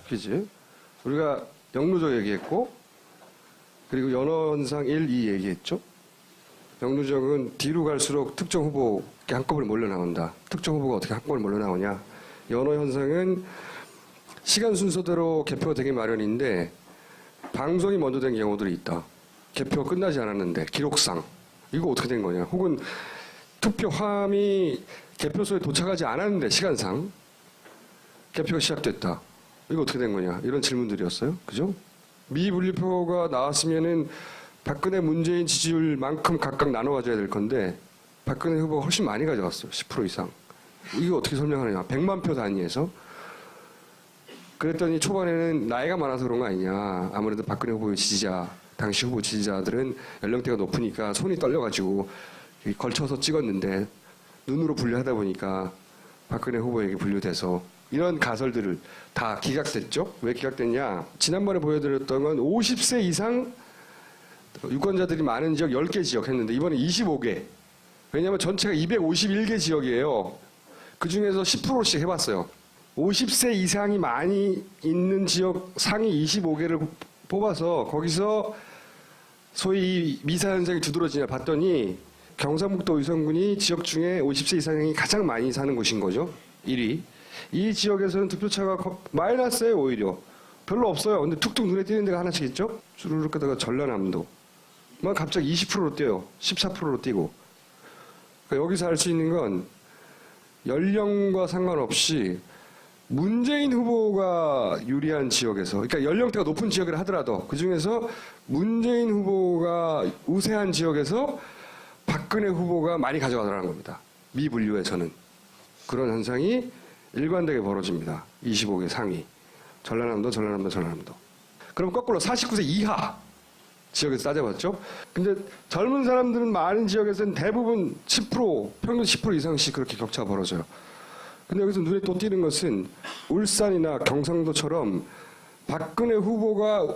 퀴즈. 우리가 역누적 얘기했고, 그리고 연원상 1, 2 얘기했죠. 역누적은 뒤로 갈수록 특정 후보가 한꺼번에 몰려 나온다. 특정 후보가 어떻게 한꺼번에 몰려 나오냐. 연호 현상은 시간 순서대로 개표가 되기 마련인데 방송이 먼저 된 경우들이 있다. 개표가 끝나지 않았는데 기록상. 이거 어떻게 된 거냐. 혹은 투표함이 개표소에 도착하지 않았는데 시간상 개표가 시작됐다. 이거 어떻게 된 거냐. 이런 질문들이었어요. 그죠? 미분류표가 나왔으면은 박근혜 문재인 지지율만큼 각각 나눠 가져야 될 건데 박근혜 후보가 훨씬 많이 가져갔어요. 10% 이상. 이거 어떻게 설명하느냐. 100만 표 단위에서. 그랬더니 초반에는 나이가 많아서 그런 거 아니냐. 아무래도 박근혜 후보의 지지자, 당시 후보 지지자들은 연령대가 높으니까 손이 떨려가지고 걸쳐서 찍었는데 눈으로 분류하다 보니까 박근혜 후보에게 분류돼서 이런 가설들을 다 기각됐죠. 왜 기각됐냐. 지난번에 보여드렸던 건 50세 이상 유권자들이 많은 지역 10개 지역 했는데 이번에 25개. 왜냐하면 전체가 251개 지역이에요. 그중에서 10%씩 해봤어요. 50세 이상이 많이 있는 지역 상위 25개를 뽑아서 거기서 소위 미사 현상이 두드러지냐 봤더니 경상북도 의성군이 지역 중에 50세 이상이 가장 많이 사는 곳인 거죠. 1위. 이 지역에서는 득표차가 마이너스예요. 오히려. 별로 없어요. 근데 툭툭 눈에 띄는 데가 하나씩 있죠. 주르륵 가다가 전라남도. 막 갑자기 20%로 뛰어요. 14%로 뛰고. 그러니까 여기서 알 수 있는 건 연령과 상관없이 문재인 후보가 유리한 지역에서, 그러니까 연령대가 높은 지역이라 하더라도 그중에서 문재인 후보가 우세한 지역에서 박근혜 후보가 많이 가져가더라는 겁니다. 미분류에서는. 그런 현상이 일관되게 벌어집니다. 25개 상위. 전라남도. 그럼 거꾸로 49세 이하 지역에서 따져봤죠. 근데 젊은 사람들은 많은 지역에서는 대부분 10%, 평균 10% 이상씩 그렇게 격차가 벌어져요. 근데 여기서 눈에 또 띄는 것은 울산이나 경상도처럼 박근혜 후보가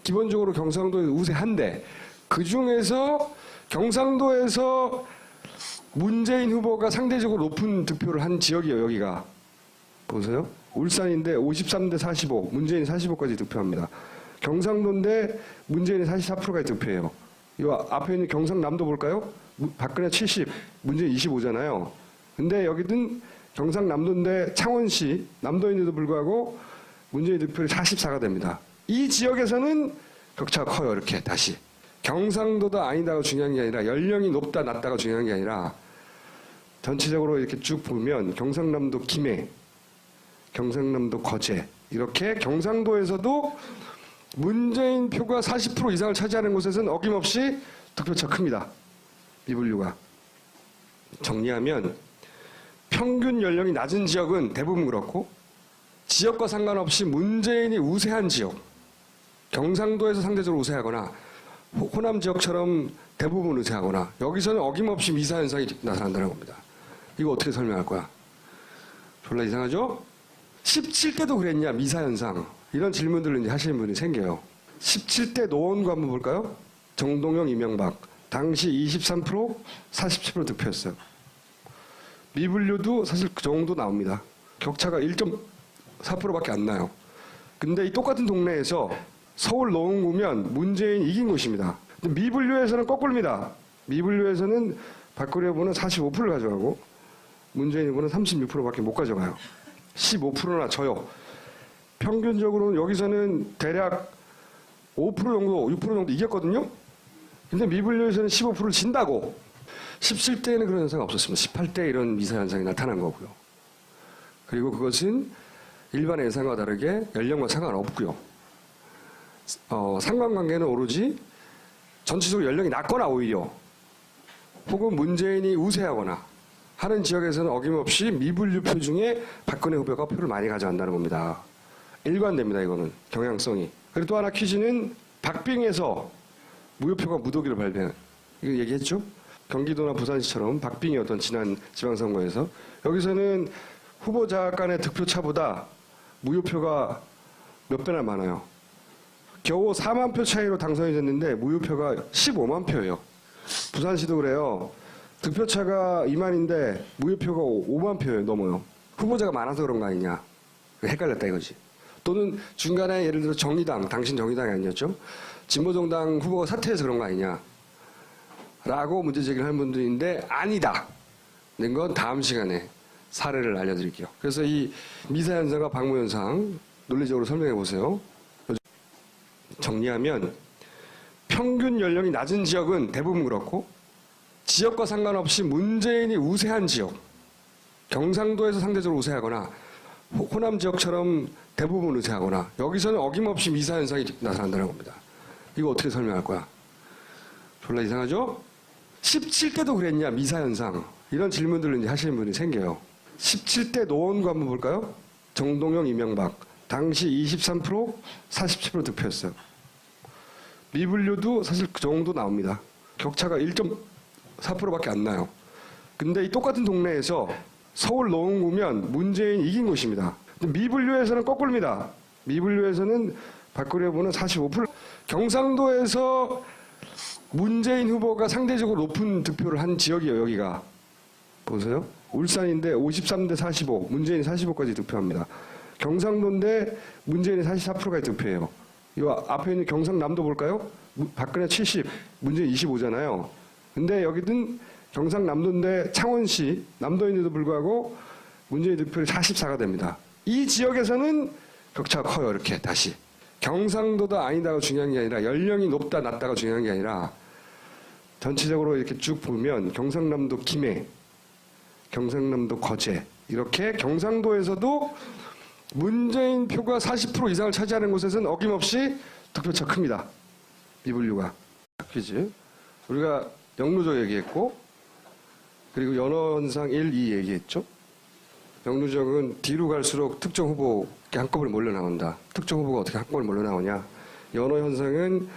기본적으로 경상도에 우세한데 그중에서 경상도에서 문재인 후보가 상대적으로 높은 득표를 한 지역이에요. 여기가. 보세요. 울산인데 53대 45, 문재인이 45까지 득표합니다. 경상도인데 문재인이 44%까지 득표해요. 이 앞에 있는 경상남도 볼까요? 박근혜 70, 문재인 25잖아요. 근데 여기는 경상남도인데 창원시, 남도인데도 불구하고 문재인 득표율이 44가 됩니다. 이 지역에서는 격차가 커요. 이렇게 다시. 경상도도 아니다가 중요한 게 아니라 연령이 높다 낮다가 중요한 게 아니라 전체적으로 이렇게 쭉 보면 경상남도 김해, 경상남도 거제 이렇게 경상도에서도 문재인 표가 40% 이상을 차지하는 곳에서는 어김없이 득표차 큽니다. 미분류가. 정리하면 평균 연령이 낮은 지역은 대부분 그렇고 지역과 상관없이 문재인이 우세한 지역, 경상도에서 상대적으로 우세하거나 호남 지역처럼 대부분 우세하거나 여기서는 어김없이 미사 현상이 나타난다는 겁니다. 이거 어떻게 설명할 거야? 졸라 이상하죠? 17대도 그랬냐 미사 현상 이런 질문들을 이제 하시는 분이 생겨요. 17대 노원구 한번 볼까요? 정동영, 이명박 당시 23%, 47% 득표했어요. 미분류도 사실 그 정도 나옵니다. 격차가 1.4%밖에 안 나요. 근데 이 똑같은 동네에서 서울 노원구면 문재인 이긴 곳입니다. 근데 미분류에서는 거꾸로입니다. 미분류에서는 박근혜 후보는 45%를 가져가고 문재인 후보는 36%밖에 못 가져가요. 15%나 져요. 평균적으로는 여기서는 대략 5% 정도, 6% 정도 이겼거든요. 근데 미분류에서는 15%를 진다고. 17대에는 그런 현상이 없었습니다. 18대 이런 미사 현상이 나타난 거고요. 그리고 그것은 일반의 예상과 다르게 연령과 상관없고요. 상관관계는 오로지 전체적으로 연령이 낮거나 오히려 혹은 문재인이 우세하거나 하는 지역에서는 어김없이 미분류표 중에 박근혜 후보가 표를 많이 가져간다는 겁니다. 일관됩니다. 이거는 경향성이. 그리고 또 하나 퀴즈는 박빙에서 무효표가 무더기로 발병. 이거 얘기했죠? 경기도나 부산시처럼 박빙이 어떤 지난 지방선거에서 여기서는 후보자 간의 득표차보다 무효표가 몇 배나 많아요. 겨우 4만 표 차이로 당선이 됐는데 무효표가 15만 표예요. 부산시도 그래요. 득표차가 2만인데 무효표가 5만 표예요. 넘어요. 후보자가 많아서 그런 거 아니냐. 헷갈렸다 이거지. 또는 중간에 예를 들어 정의당, 당신 정의당이 아니었죠? 진보정당 후보가 사퇴해서 그런 거 아니냐? 라고 문제 제기를 하는 분들인데 아니다. 는 건 다음 시간에 사례를 알려드릴게요. 그래서 이 미사현상과 방무현상 논리적으로 설명해 보세요. 정리하면 평균 연령이 낮은 지역은 대부분 그렇고 지역과 상관없이 문재인이 우세한 지역, 경상도에서 상대적으로 우세하거나 호남 지역처럼 대부분 우세하거나 여기서는 어김없이 미사현상이 나타난다는 겁니다. 이거 어떻게 설명할 거야? 졸라 이상하죠? 17대도 그랬냐 미사현상 이런 질문들을 이제 하시는 분이 생겨요. 17대 노원구 한번 볼까요? 정동영, 이명박 당시 23%, 47% 득표였어요. 미분류도 사실 그 정도 나옵니다. 격차가 1.4%밖에 안 나요. 근데 이 똑같은 동네에서 서울 노원구면 문재인이 이긴 곳입니다. 미분류에서는 거꾸로입니다. 미분류에서는 박근혜 후보는 45%. 경상도에서 문재인 후보가 상대적으로 높은 득표를 한 지역이에요. 여기가. 보세요. 울산인데 53대 45, 문재인이 45까지 득표합니다. 경상도인데 문재인이 44%까지 득표해요. 이 앞에 있는 경상남도 볼까요? 박근혜 70, 문재인 25잖아요. 근데 여기는 경상남도인데 창원시, 남도인데도 불구하고 문재인 득표율이 44가 됩니다. 이 지역에서는 격차가 커요. 이렇게 다시. 경상도가 아니다가 중요한 게 아니라 연령이 높다 낮다가 중요한 게 아니라 전체적으로 이렇게 쭉 보면 경상남도 김해, 경상남도 거제 이렇게 경상도에서도 문재인 표가 40% 이상을 차지하는 곳에서는 어김없이 득표차 큽니다. 미분류가. 퀴즈. 우리가 영누적 얘기했고 그리고 연원상 1, 2 얘기했죠. 영누적은 뒤로 갈수록 특정 후보가 한꺼번에 몰려 나온다. 특정 후보가 어떻게 한꺼번에 몰려 나오냐. 연호 현상은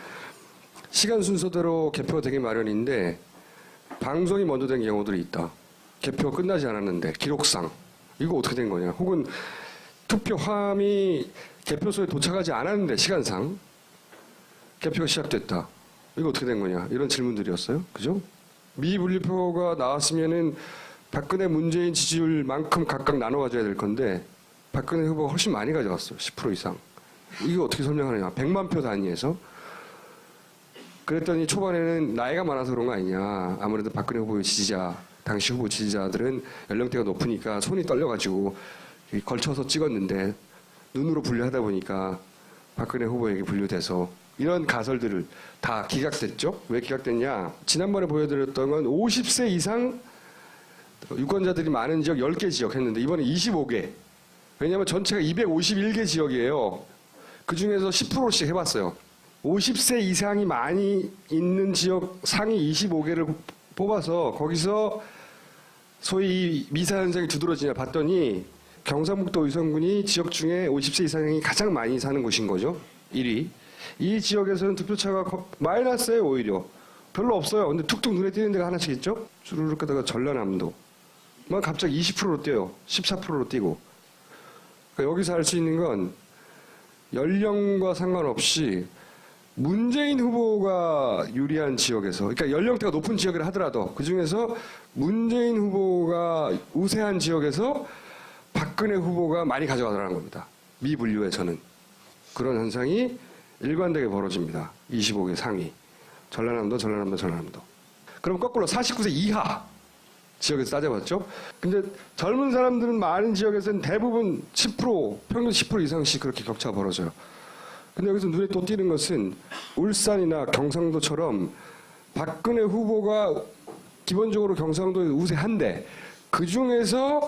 시간 순서대로 개표가 되기 마련인데 방송이 먼저 된 경우들이 있다. 개표가 끝나지 않았는데 기록상 이거 어떻게 된 거냐. 혹은 투표함이 개표소에 도착하지 않았는데 시간상 개표가 시작됐다. 이거 어떻게 된 거냐. 이런 질문들이었어요. 그죠? 미분류표가 나왔으면은 박근혜 문재인 지지율만큼 각각 나눠 가져야 될 건데 박근혜 후보가 훨씬 많이 가져갔어요. 10% 이상. 이거 어떻게 설명하느냐. 100만 표 단위에서. 그랬더니 초반에는 나이가 많아서 그런 거 아니냐. 아무래도 박근혜 후보의 지지자, 당시 후보 지지자들은 연령대가 높으니까 손이 떨려가지고 걸쳐서 찍었는데 눈으로 분류하다 보니까 박근혜 후보에게 분류돼서 이런 가설들을 다 기각됐죠. 왜 기각됐냐. 지난번에 보여드렸던 건 50세 이상 유권자들이 많은 지역 10개 지역 했는데 이번에 25개. 왜냐하면 전체가 251개 지역이에요. 그중에서 10%씩 해봤어요. 50세 이상이 많이 있는 지역 상위 25개를 뽑아서 거기서 소위 미사 현상이 두드러지냐 봤더니 경상북도 의성군이 지역 중에 50세 이상이 가장 많이 사는 곳인 거죠. 1위. 이 지역에서는 득표차가 마이너스예요. 오히려. 별로 없어요. 근데 툭툭 눈에 띄는 데가 하나씩 있죠. 주르륵 가다가 전라남도. 막 갑자기 20%로 뛰어요. 14%로 뛰고. 그러니까 여기서 알 수 있는 건 연령과 상관없이 문재인 후보가 유리한 지역에서, 그러니까 연령대가 높은 지역이라 하더라도 그 중에서 문재인 후보가 우세한 지역에서 박근혜 후보가 많이 가져가더라는 겁니다. 미분류에서는. 그런 현상이 일관되게 벌어집니다. 25개 상위. 전라남도. 그럼 거꾸로 49세 이하 지역에서 따져봤죠. 근데 젊은 사람들은 많은 지역에서는 대부분 10%, 평균 10% 이상씩 그렇게 격차가 벌어져요. 근데 여기서 눈에 또 띄는 것은 울산이나 경상도처럼 박근혜 후보가 기본적으로 경상도에 우세한데 그 중에서